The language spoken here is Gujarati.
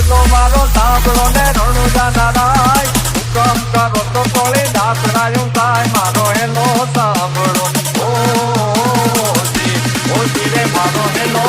હેલો મારો સાંભળો ને રણુજા નારાય હુકમ કરો તો કોળી દાસરાયું થાય મારો હેલો સાંભળો ઓ જી રે મારો હેલો